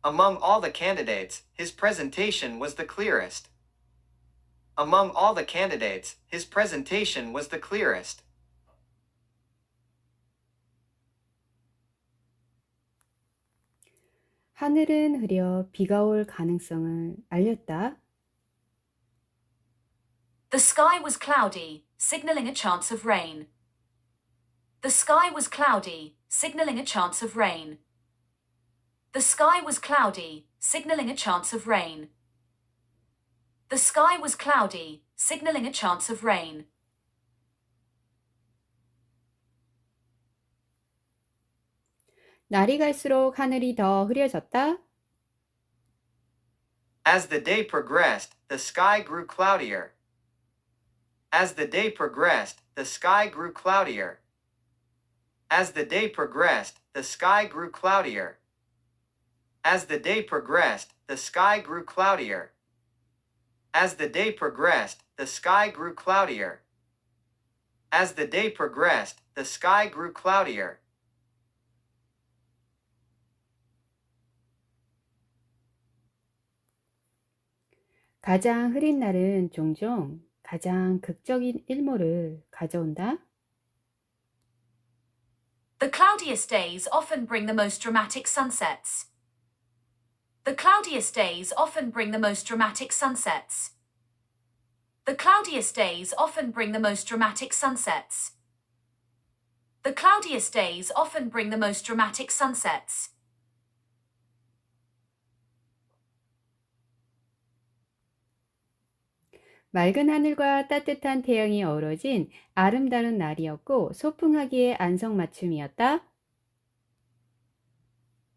Among all the candidates, his presentation was the clearest. Among all the candidates, his presentation was the clearest. 하늘은 흐려 비가 올 가능성을 알렸다. The sky was cloudy, signaling a chance of rain. The sky was cloudy, signaling a chance of rain. The sky was cloudy, signaling a chance of rain. The sky was cloudy, signaling a chance of rain. 날이 갈수록 하늘이 더 흐려졌다. As the day progressed, the sky grew cloudier. As the day progressed, the sky grew cloudier. As the day progressed, the sky grew cloudier. As the day progressed, the sky grew cloudier. As the day progressed, the sky grew cloudier. As the day progressed, the sky grew cloudier. 가장 흐린 날은 종종 가장 극적인 일몰을 가져온다. The cloudiest days often bring the most dramatic sunsets. The cloudiest days often bring the most dramatic sunsets. The cloudiest days often bring the most dramatic sunsets. The cloudiest days often bring the most dramatic sunsets. 맑은 하늘과 따뜻한 태양이 어우러진 아름다운 날이었고 소풍하기에 안성맞춤이었다.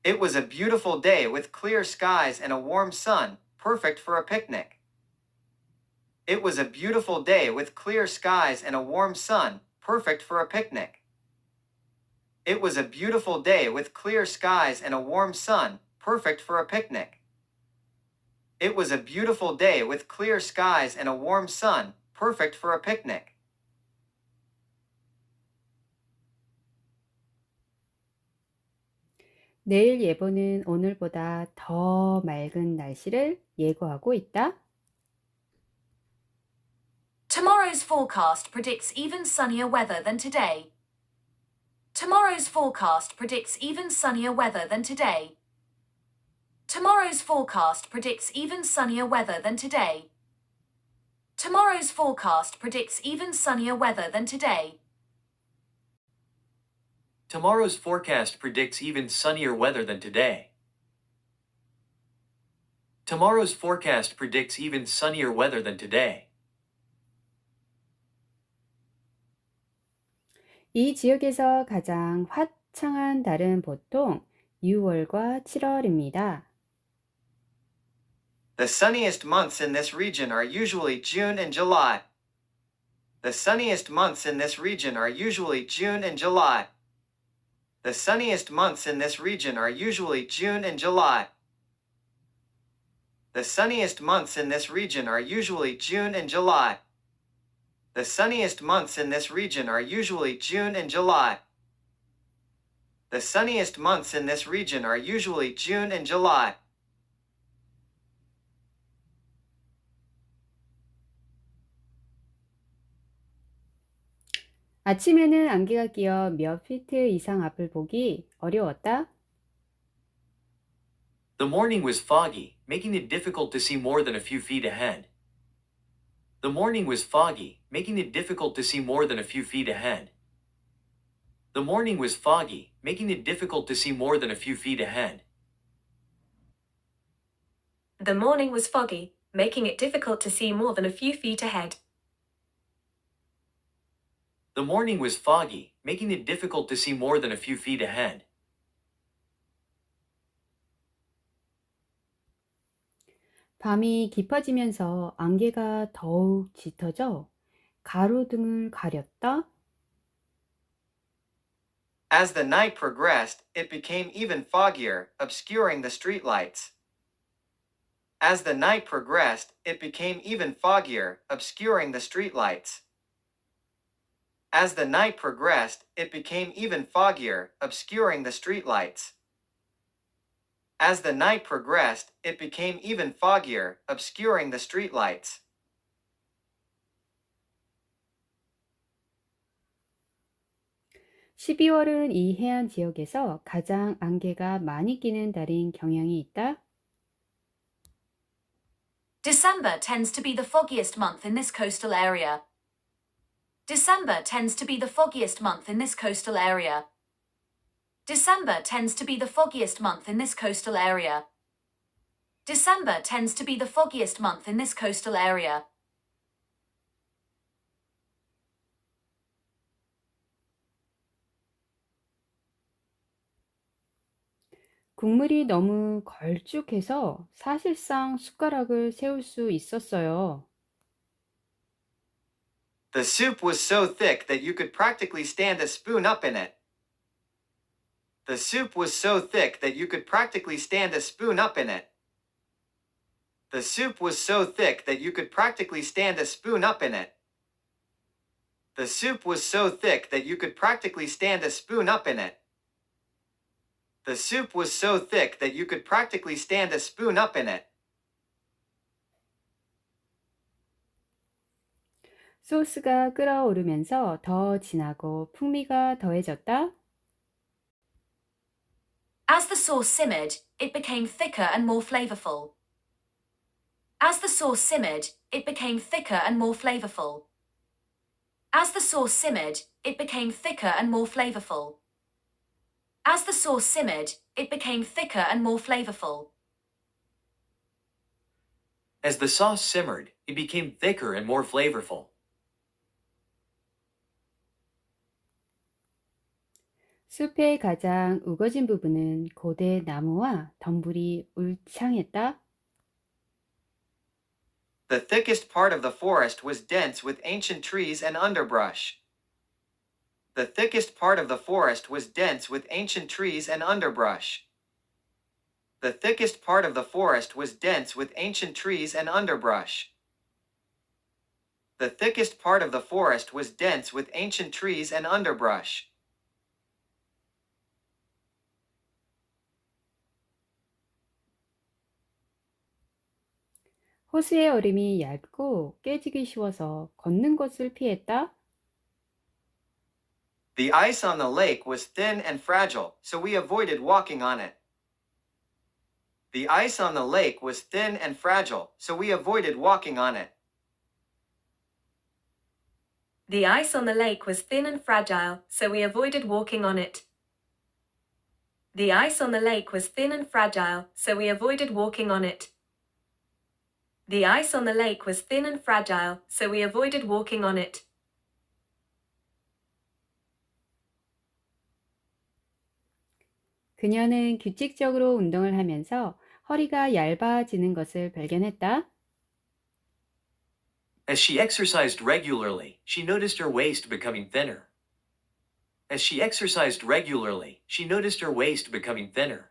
It was a beautiful day with clear skies and a warm sun, perfect for a picnic. It was a beautiful day with clear skies and a warm sun, perfect for a picnic. It was a beautiful day with clear skies and a warm sun, perfect for a picnic. It was a beautiful day with clear skies and a warm sun, perfect for a picnic. 내일 예보는 오늘보다 더 맑은 날씨를 예고하고 있다. Tomorrow's forecast predicts even sunnier weather than today. Tomorrow's forecast predicts even sunnier weather than today. Tomorrow's forecast predicts even sunnier weather than today. Tomorrow's forecast predicts even sunnier weather than today. Tomorrow's forecast predicts even sunnier weather than today. Tomorrow's forecast predicts even sunnier weather than today. 이 지역에서 가장 화창한 달은 보통 6월과 7월입니다. The sunniest months in this region are usually June and July. The sunniest months in this region are usually June and July. The sunniest months in this region are usually June and July. The sunniest months in this region are usually June and July. The sunniest months in this region are usually June and July. The sunniest months in this region are usually June and July. 아침에는 안개가 끼어 몇 피트 이상 앞을 보기 어려웠다. The morning was foggy, making it difficult to see more than a few feet ahead. The morning was foggy, making it difficult to see more than a few feet ahead. The morning was foggy, making it difficult to see more than a few feet ahead. The morning was foggy, making it difficult to see more than a few feet ahead. The morning was foggy, making it difficult to see more than a few feet ahead. 밤이 깊어지면서 안개가 더욱 짙어져 가로등을 가렸다. As the night progressed, it became even foggier, obscuring the streetlights. As the night progressed, it became even foggier, obscuring the streetlights. As the night progressed, it became even foggier, obscuring the streetlights. As the night progressed, it became even foggier, obscuring the streetlights. 12월은 이 해안 지역에서 가장 안개가 많이 끼는 달인 경향이 있다. December tends to be the foggiest month in this coastal area. December tends to be the foggiest month in this coastal area. December tends to be the foggiest month in this coastal area. December tends to be the foggiest month in this coastal area. 국물이 너무 걸쭉해서 사실상 숟가락을 세울 수 있었어요. The soup was so thick that you could practically stand a spoon up in it. The soup was so thick that you could practically stand a spoon up in it. The soup was so thick that you could practically stand a spoon up in it. The soup was so thick that you could practically stand a spoon up in it. The soup was so thick that you could practically stand a spoon up in it. 소스가 끓어오르면서 더 진하고 풍미가 더해졌다. As the sauce simmered, it became thicker and more flavorful. As the sauce simmered, it became thicker and more flavorful. As the sauce simmered, it became thicker and more flavorful. As the sauce simmered, it became thicker and more flavorful. As the sauce simmered, it became thicker and more flavorful. 숲의 가장 우거진 부분은 고대 나무와 덤불이 울창했다. The thickest part of the forest was dense with ancient trees and underbrush. The thickest part of the forest was dense with ancient trees and underbrush. The thickest part of the forest was dense with ancient trees and underbrush. The thickest part of the forest was dense with ancient trees and underbrush. 호수의 얼음이 얇고 깨지기 쉬워서 걷는 것을 피했다. The ice on the lake was thin and fragile, so we avoided walking on it. The ice on the lake was thin and fragile, so we avoided walking on it. The ice on the lake was thin and fragile, so we avoided walking on it. The ice on the lake was thin and fragile, so we avoided walking on it. The ice on the lake was thin and fragile, so we avoided walking on it. 그녀는 규칙적으로 운동을 하면서 허리가 얇아지는 것을 발견했다. As she exercised regularly, she noticed her waist becoming thinner. As she exercised regularly, she noticed her waist becoming thinner.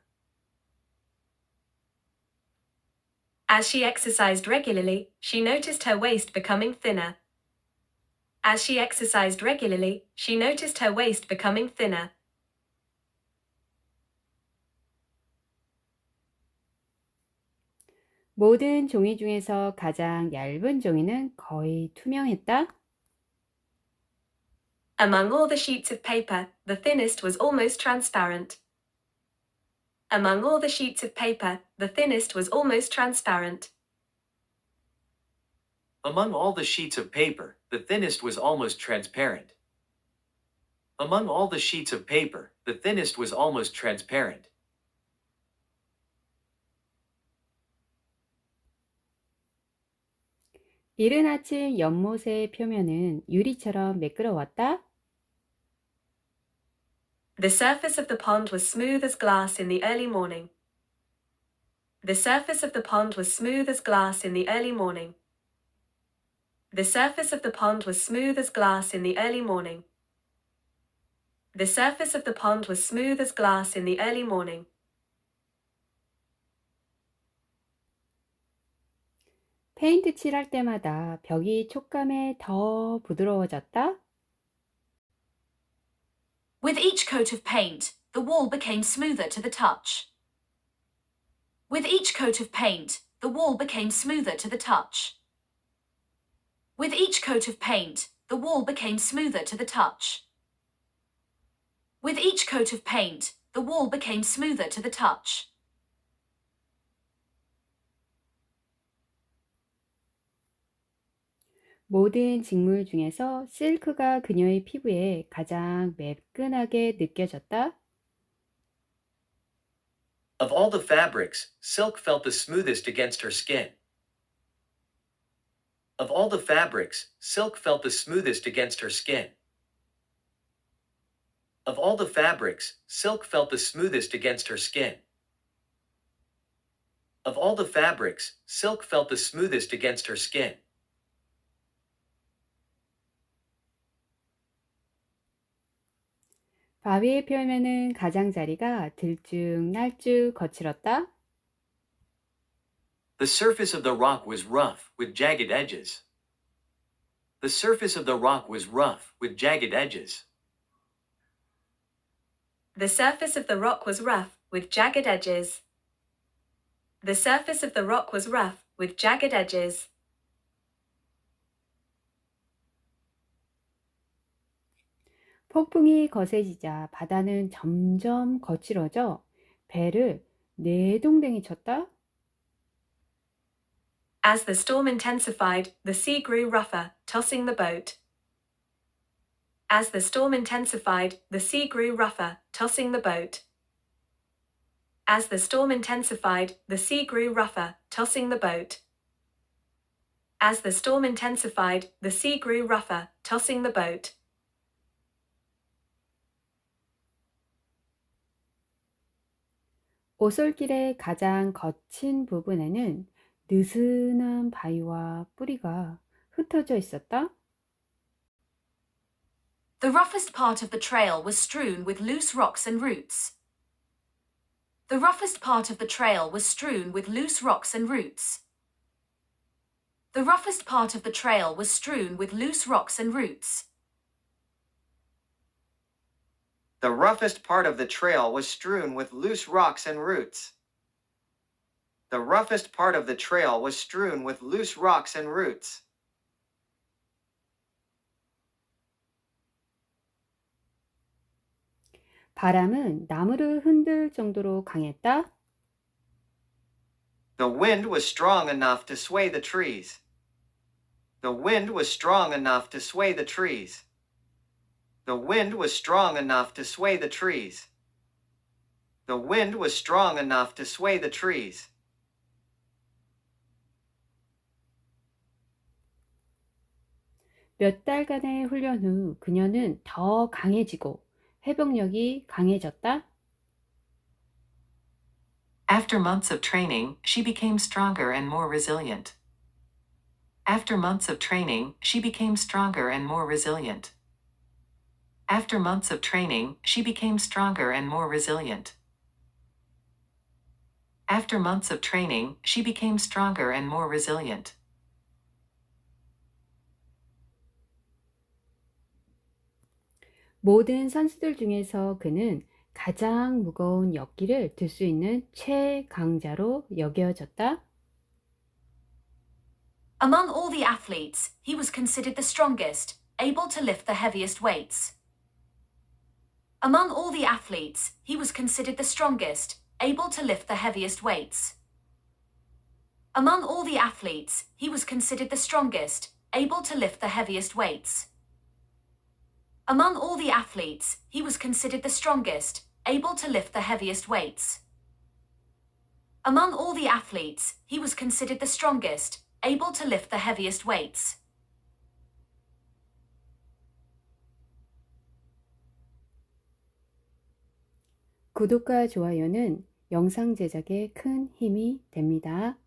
As she exercised regularly, she noticed her waist becoming thinner. As she exercised regularly, she noticed her waist becoming thinner. 모든 종이 중에서 가장 얇은 종이는 거의 투명했다. Among all the sheets of paper, the thinnest was almost transparent. Among all the sheets of paper, the thinnest was almost transparent. Among all the sheets of paper, the thinnest was almost transparent. Among all the sheets of paper, the thinnest was almost transparent. 이른 아침 연못의 표면은 유리처럼 매끄러웠다. The surface of the pond was smooth as glass in the early morning. The surface of the pond was smooth as glass in the early morning. The surface of the pond was smooth as glass in the early morning. The surface of the pond was smooth as glass in the early morning. 페인트 칠할 때마다 벽이 촉감에 더 부드러워졌다. With each coat of paint, the wall became smoother to the touch. With each coat of paint, the wall became smoother to the touch. With each coat of paint, the wall became smoother to the touch. With each coat of paint, the wall became smoother to the touch. 모든 직물 중에서 실크가 그녀의 피부에 가장 매끈하게 느껴졌다. Of all the fabrics, silk felt the smoothest against her skin. Of all the fabrics, silk felt the smoothest against her skin. Of all the fabrics, silk felt the smoothest against her skin. Of all the fabrics, silk felt the smoothest against her skin. 바위의 표면은 가장자리가 들쭉날쭉 거칠었다. The surface of the rock was rough, with jagged edges. The surface of the rock was rough, with jagged edges. The surface of the rock was rough, with jagged edges. The surface of the rock was rough, with jagged edges. 폭풍이 거세지자 바다는 점점 거칠어져 배를 내동댕이 쳤다. As the storm intensified, the sea grew rougher, tossing the boat. As the storm intensified, the sea grew rougher, tossing the boat. As the storm intensified, the sea grew rougher, tossing the boat. As the storm intensified, the sea grew rougher, tossing the boat. 오솔길의 가장 거친 부분에는 느슨한 바위와 뿌리가 흩어져 있었다. The roughest part of the trail was strewn with loose rocks and roots. The roughest part of the trail was strewn with loose rocks and roots. The roughest part of the trail was strewn with loose rocks and roots. The roughest part of the trail was strewn with loose rocks and roots. The roughest part of the trail was strewn with loose rocks and roots. 바람은 나무를 흔들 정도로 강했다. The wind was strong enough to sway the trees. The wind was strong enough to sway the trees. The wind was strong enough to sway the trees. The wind was strong enough to sway the trees. 몇 달간의 훈련 후 그녀는 더 강해지고 회복력이 강해졌다. After months of training, she became stronger and more resilient. After months of training, she became stronger and more resilient. After months of training, she became stronger and more resilient. After months of training, she became stronger and more resilient. 모든 선수들 중에서 그는 가장 무거운 역기를 들 수 있는 최강자로 여겨졌다. Among all the athletes, he was considered the strongest, able to lift the heaviest weights. Among all the athletes, he was considered the strongest, able to lift the heaviest weights. Among all the athletes, he was considered the strongest, able to lift the heaviest weights. Among all the athletes, he was considered the strongest, able to lift the heaviest weights. Among all the athletes, he was considered the strongest, able to lift the heaviest weights. 구독과 좋아요는 영상 제작에 큰 힘이 됩니다.